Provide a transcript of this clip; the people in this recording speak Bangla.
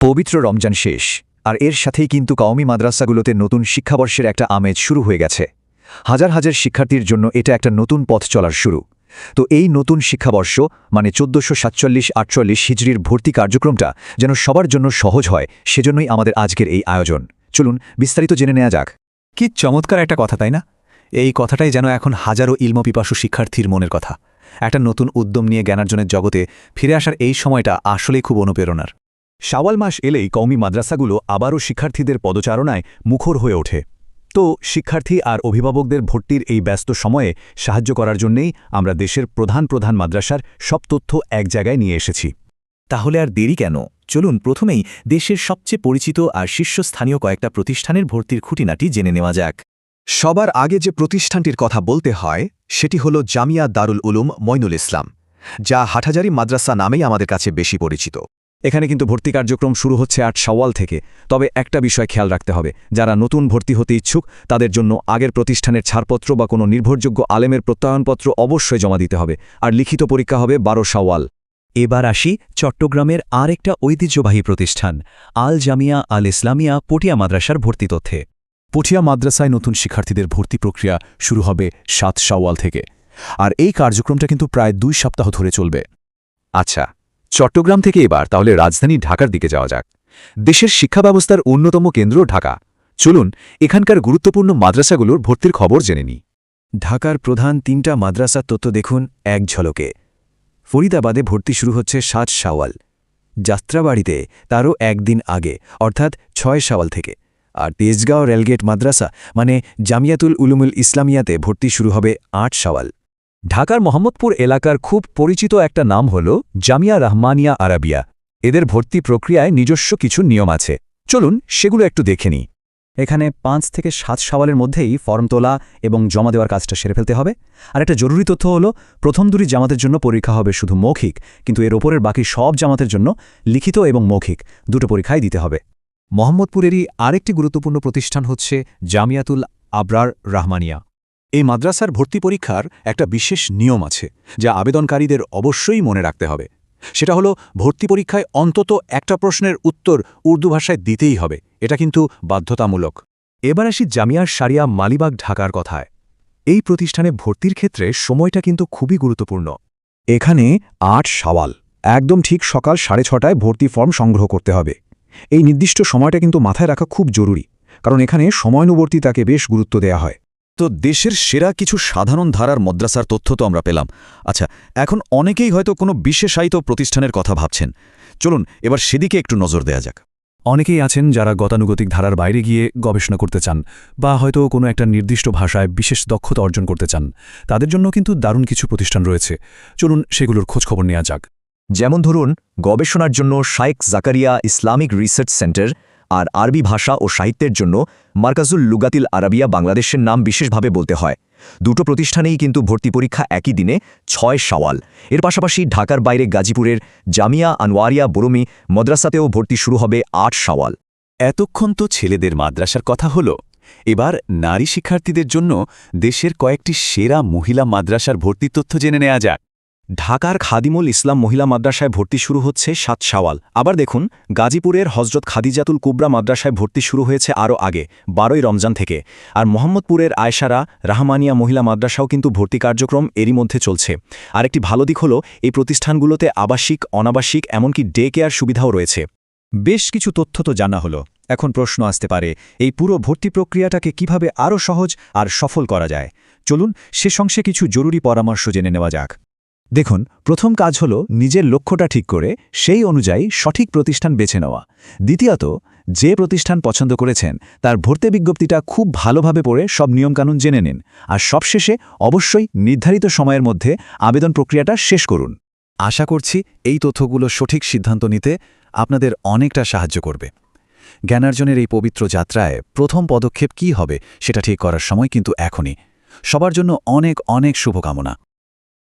পবিত্র রমজান শেষ আর এর সাথেই কিন্তু কওমি মাদ্রাসাগুলোতে নতুন শিক্ষাবর্ষের একটা আমেজ শুরু হয়ে গেছে। হাজার হাজার শিক্ষার্থীর জন্য এটা একটা নতুন পথ চলার শুরু। তো এই নতুন শিক্ষাবর্ষ মানে ১৪৪৭-৪৮ হিজরির ভর্তি কার্যক্রমটা যেন সবার জন্য সহজ হয়, সেজন্যই আমাদের আজকের এই আয়োজন। চলুন বিস্তারিত জেনে নেওয়া যাক। কি চমৎকার একটা কথা, তাই না? এই কথাটাই যেন এখন হাজারো ইলমপিপাসু শিক্ষার্থীর মনের কথা। একটা নতুন উদ্যম নিয়ে জ্ঞানার্জনের জগতে ফিরে আসার এই সময়টা আসলেই খুব অনুপ্রেরণার। শাওয়াল মাস এলেই কওমি মাদ্রাসাগুলো আবারও শিক্ষার্থীদের পদচারণায় মুখর হয়ে ওঠে। তো শিক্ষার্থী আর অভিভাবকদের ভর্তির এই ব্যস্ত সময়ে সাহায্য করার জন্যেই আমরা দেশের প্রধান প্রধান মাদ্রাসার সব তথ্য এক জায়গায় নিয়ে এসেছি। তাহলে আর দেরি কেন? চলুন প্রথমেই দেশের সবচেয়ে পরিচিত আর শীর্ষস্থানীয় কয়েকটা প্রতিষ্ঠানের ভর্তির খুঁটিনাটি জেনে নেওয়া যাক। সবার আগে যে প্রতিষ্ঠানটির কথা বলতে হয় সেটি হল জামিয়া দারুল উলুম মঈনুল ইসলাম, যা হাটহাজারী মাদ্রাসা নামেই আমাদের কাছে বেশি পরিচিত। এখানে কিন্তু ভর্তি কার্যক্রম শুরু হচ্ছে ৮ শাওয়াল থেকে। তবে একটা বিষয় খেয়াল রাখতে হবে, যারা নতুন ভর্তি হতে ইচ্ছুক তাদের জন্য আগের প্রতিষ্ঠানের ছাড়পত্র বা কোনো নির্ভরযোগ্য আলেমের প্রত্যয়নপত্র অবশ্যই জমা দিতে হবে, আর লিখিত পরীক্ষা হবে ১২ শাওয়াল। এবার আসি চট্টগ্রামের আরেকটা ঐতিহ্যবাহী প্রতিষ্ঠান আল জামিয়া আল ইসলামিয়া পটিয়া মাদ্রাসার ভর্তি তথ্যে। পটিয়া মাদ্রাসায় নতুন শিক্ষার্থীদের ভর্তি প্রক্রিয়া শুরু হবে ৭ শাওয়াল থেকে, আর এই কার্যক্রমটা কিন্তু প্রায় ২ সপ্তাহ ধরে চলবে। আচ্ছা, চট্টগ্রাম থেকে এবার তাহলে রাজধানী ঢাকার দিকে যাওয়া যাক। দেশের শিক্ষা ব্যবস্থার অন্যতম কেন্দ্র ঢাকা। চলুন এখানকার গুরুত্বপূর্ণ মাদ্রাসাগুলোর ভর্তির খবর জেনে নিই। ঢাকার প্রধান ৩টা মাদ্রাসার তথ্য দেখুন এক ঝলকে। ফরিদাবাদে ভর্তি শুরু হচ্ছে ৭ শাওয়াল, যাত্রাবাড়িতে তারও একদিন আগে অর্থাৎ ৬ শাওয়াল থেকে, আর তেজগাঁও রেলগেট মাদ্রাসা মানে জামিয়াতুল উলুমুল ইসলামিয়াতে ভর্তি শুরু হবে ৮ শাওয়াল। ঢাকার মোহাম্মদপুর এলাকার খুব পরিচিত একটা নাম হল জামিয়া রাহমানিয়া আরাবিয়া। এদের ভর্তি প্রক্রিয়ায় নিজস্ব কিছু নিয়ম আছে, চলুন সেগুলো একটু দেখে নিই। এখানে ৫ থেকে ৭ শাওয়ালের মধ্যেই ফর্ম তোলা এবং জমা দেওয়ার কাজটা সেরে ফেলতে হবে। আর একটা জরুরি তথ্য হলো, প্রথম ২ জামাতের জন্য পরীক্ষা হবে শুধু মৌখিক, কিন্তু এর ওপরের বাকি সব জামাতের জন্য লিখিত এবং মৌখিক দুটো পরীক্ষাই দিতে হবে। মোহাম্মদপুরেরই আরেকটি গুরুত্বপূর্ণ প্রতিষ্ঠান হচ্ছে জামিয়াতুল আবরার রাহমানিয়া। এই মাদ্রাসার ভর্তি পরীক্ষার একটা বিশেষ নিয়ম আছে, যা আবেদনকারীদের অবশ্যই মনে রাখতে হবে। সেটা হলো, ভর্তি পরীক্ষায় অন্তত একটা প্রশ্নের উত্তর উর্দু ভাষায় দিতেই হবে। এটা কিন্তু বাধ্যতামূলক। এবার আসি জামিয়ার শারিয়া মালিবাগ ঢাকার কথায়। এই প্রতিষ্ঠানে ভর্তির ক্ষেত্রে সময়টা কিন্তু খুবই গুরুত্বপূর্ণ। এখানে ৮ শাওয়াল একদম ঠিক সকাল ৬:৩০টায় ভর্তি ফর্ম সংগ্রহ করতে হবে। এই নির্দিষ্ট সময়টা কিন্তু মাথায় রাখা খুব জরুরি, কারণ এখানে সময়ানুবর্তিতাকে বেশ গুরুত্ব দেয়া হয়। তো দেশের সেরা কিছু সাধারণ ধারার মাদ্রাসার তথ্য তো আমরা পেলাম। আচ্ছা, এখন অনেকেই হয়তো কোনো বিশেষায়িত প্রতিষ্ঠানের কথা ভাবছেন। চলুন এবার সেদিকে একটু নজর দেয়া যাক। অনেকেই আছেন যারা গতানুগতিক ধারার বাইরে গিয়ে গবেষণা করতে চান, বা হয়তো কোনো একটা নির্দিষ্ট ভাষায় বিশেষ দক্ষতা অর্জন করতে চান। তাদের জন্য কিন্তু দারুণ কিছু প্রতিষ্ঠান রয়েছে। চলুন সেগুলোর খোঁজখবর নেওয়া যাক। যেমন ধরুন, গবেষণার জন্য শাইখ জাকারিয়া ইসলামিক রিসার্চ সেন্টার, আর আরবি ভাষা ও সাহিত্যের জন্য মার্কাজুল লুগাতিল আরাবিয়া বাংলাদেশের নাম বিশেষভাবে বলতে হয়। দুটো প্রতিষ্ঠানেই কিন্তু ভর্তি পরীক্ষা একই দিনে ৬ শাওয়াল। এর পাশাপাশি ঢাকার বাইরে গাজীপুরের জামিয়া আনোয়ারিয়া বরুমি মাদ্রাসাতেও ভর্তি শুরু হবে ৮ শাওয়াল। এতক্ষণ তো ছেলেদের মাদ্রাসার কথা হলো। এবার নারী শিক্ষার্থীদের জন্য দেশের কয়েকটি সেরা মহিলা মাদ্রাসার ভর্তির তথ্য জেনে নেওয়া যাক। ঢাকার খাদিমুল ইসলাম মহিলা মাদ্রাসায় ভর্তি শুরু হচ্ছে ৭ শাওয়াল। আবার দেখুন, গাজীপুরের হজরত খাদিজাতুল কুবরা মাদ্রাসায় ভর্তি শুরু হয়েছে আরও আগে, ১২ই রমজান থেকে। আর মোহাম্মদপুরের আয়সারা রাহমানিয়া মহিলা মাদ্রাসাও কিন্তু ভর্তি কার্যক্রম এরই মধ্যে চলছে। আরেকটি ভালো দিক হলো, এই প্রতিষ্ঠানগুলোতে আবাসিক, অনাবাসিক এমনকি ডে কেয়ার সুবিধাও রয়েছে। বেশ কিছু তথ্য তো জানা হলো। এখন প্রশ্ন আসতে পারে, এই পুরো ভর্তি প্রক্রিয়াটাকে কিভাবে আরও সহজ আর সফল করা যায়। চলুন সে অংশে কিছু জরুরি পরামর্শ জেনে নেওয়া যাক। দেখুন, প্রথম কাজ হলো নিজের লক্ষ্যটা ঠিক করে সেই অনুযায়ী সঠিক প্রতিষ্ঠান বেছে নেওয়া। দ্বিতীয়ত, যে প্রতিষ্ঠান পছন্দ করেছেন তার ভর্তি বিজ্ঞপ্তিটা খুব ভালোভাবে পড়ে সব নিয়মকানুন জেনে নিন। আর সবশেষে অবশ্যই নির্ধারিত সময়ের মধ্যে আবেদন প্রক্রিয়াটা শেষ করুন। আশা করছি এই তথ্যগুলো সঠিক সিদ্ধান্ত নিতে আপনাদের অনেকটা সাহায্য করবে। জ্ঞানার্জনের এই পবিত্র যাত্রায় প্রথম পদক্ষেপ কী হবে সেটা ঠিক করার সময় কিন্তু এখনই। সবার জন্য অনেক অনেক শুভকামনা।